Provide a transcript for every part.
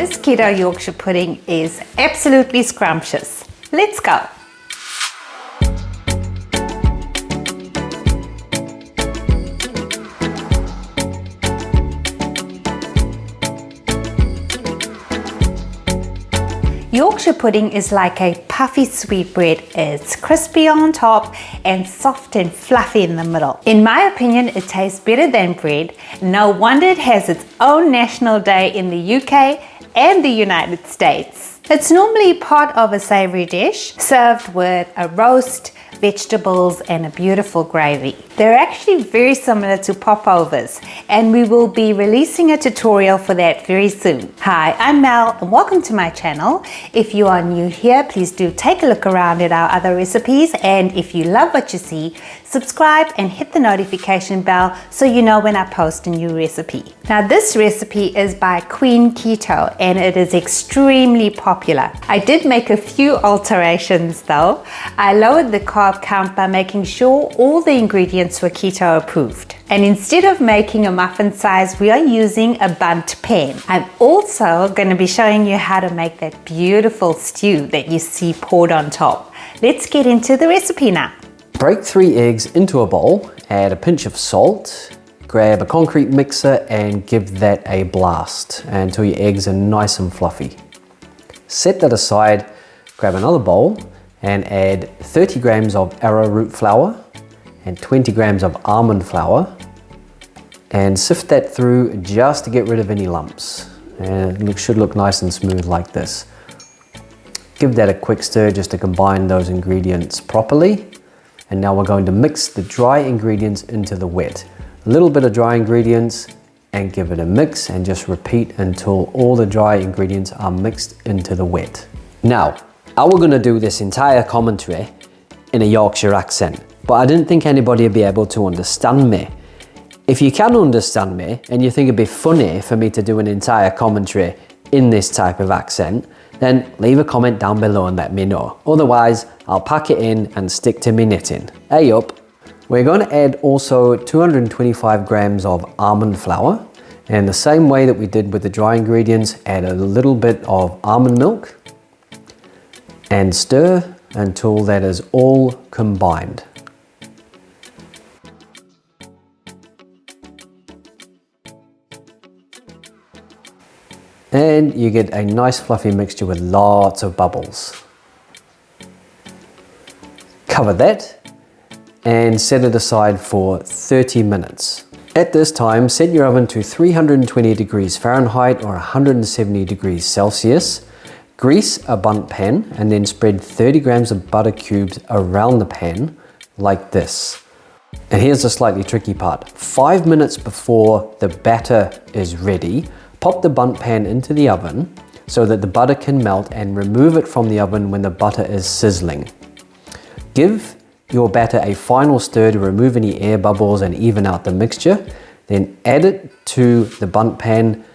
This Keto Yorkshire pudding is absolutely scrumptious. Let's go. Yorkshire pudding is like a puffy sweetbread. It's crispy on top and soft and fluffy in the middle. In my opinion, it tastes better than bread. No wonder it has its own national day in the UK and the United States. It's normally part of a savory dish served with a roast, vegetables and a beautiful gravy. They're actually very similar to popovers, and we will be releasing a tutorial for that very soon. Hi, I'm Mel and welcome to my channel. If you are new here, please do take a look around at our other recipes, and if you love what you see, subscribe and hit the notification bell so you know when I post a new recipe. Now this recipe is by Queen Keto and it is extremely popular. I did make a few alterations though. I lowered the carb count by making sure all the ingredients were keto approved. And instead of making a muffin size, we are using a bundt pan. I'm also going to be showing you how to make that beautiful stew that you see poured on top. Let's get into the recipe now. Break 3 eggs into a bowl, add a pinch of salt, grab a concrete mixer and give that a blast until your eggs are nice and fluffy. Set that aside, grab another bowl and add 30 grams of arrowroot flour and 20 grams of almond flour and sift that through just to get rid of any lumps. And it should look nice and smooth like this. Give that a quick stir just to combine those ingredients properly. And now we're going to mix the dry ingredients into the wet. A little bit of dry ingredients and give it a mix and just repeat until all the dry ingredients are mixed into the wet. Now, I was going to do this entire commentary in a Yorkshire accent, but I didn't think anybody would be able to understand me. If you can understand me and you think it'd be funny for me to do an entire commentary in this type of accent, then leave a comment down below and let me know. Otherwise, I'll pack it in and stick to me knitting. Hey up! We're going to add also 225 grams of almond flour. And the same way that we did with the dry ingredients, add a little bit of almond milk and stir until that is all combined. And you get a nice fluffy mixture with lots of bubbles. Cover that and set it aside for 30 minutes. At this time, set your oven to 320 degrees Fahrenheit or 170 degrees Celsius. Grease a bundt pan and then spread 30 grams of butter cubes around the pan like this. And here's the slightly tricky part. 5 minutes before the batter is ready, pop the bundt pan into the oven so that the butter can melt and remove it from the oven when the butter is sizzling. Give your batter a final stir to remove any air bubbles and even out the mixture. Then add it to the bundt pan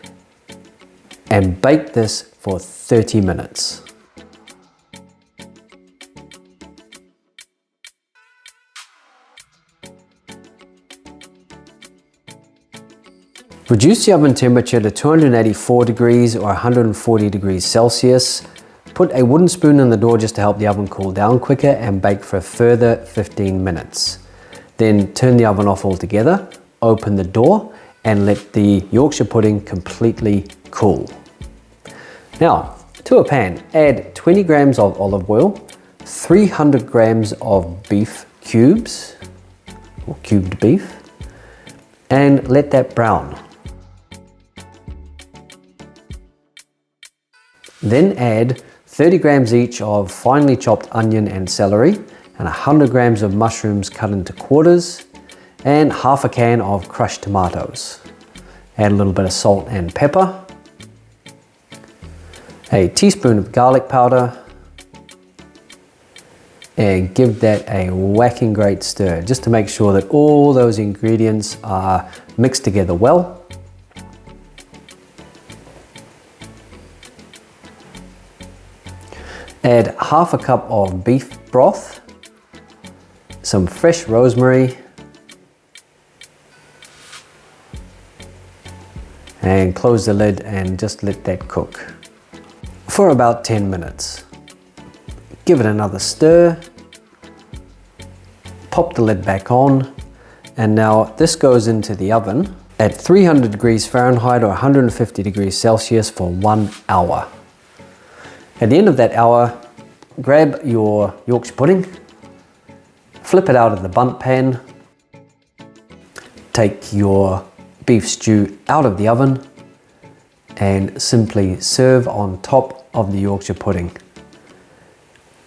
and bake this for 30 minutes. Reduce the oven temperature to 284 degrees or 140 degrees Celsius. Put a wooden spoon in the door just to help the oven cool down quicker and bake for a further 15 minutes. Then turn the oven off altogether, open the door and let the Yorkshire pudding completely cool. Now, to a pan, add 20 grams of olive oil, 300 grams of beef cubes, or cubed beef, and let that brown. Then add 30 grams each of finely chopped onion and celery, and 100 grams of mushrooms cut into quarters, and half a can of crushed tomatoes. Add a little bit of salt and pepper, a teaspoon of garlic powder, and give that a whacking great stir just to make sure that all those ingredients are mixed together well. Add half a cup of beef broth, some fresh rosemary, and close the lid and just let that cook. for about 10 minutes. Give it another stir, pop the lid back on, and now this goes into the oven at 300 degrees Fahrenheit or 150 degrees Celsius for 1 hour. At the end of that hour, grab your Yorkshire pudding, flip it out of the bundt pan, take your beef stew out of the oven, and simply serve on top of the Yorkshire pudding.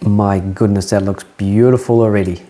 My goodness, that looks beautiful already.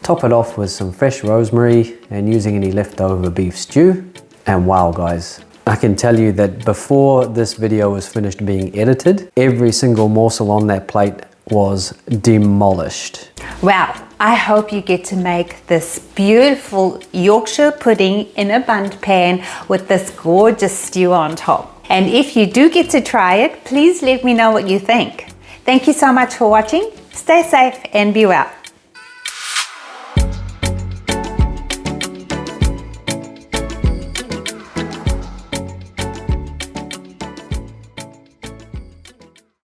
Top it off with some fresh rosemary and using any leftover beef stew. And wow guys, I can tell you that before this video was finished being edited, every single morsel on that plate was demolished. Wow, I hope you get to make this beautiful Yorkshire pudding in a bundt pan with this gorgeous stew on top. And if you do get to try it, please let me know what you think. Thank you so much for watching. Stay safe and be well.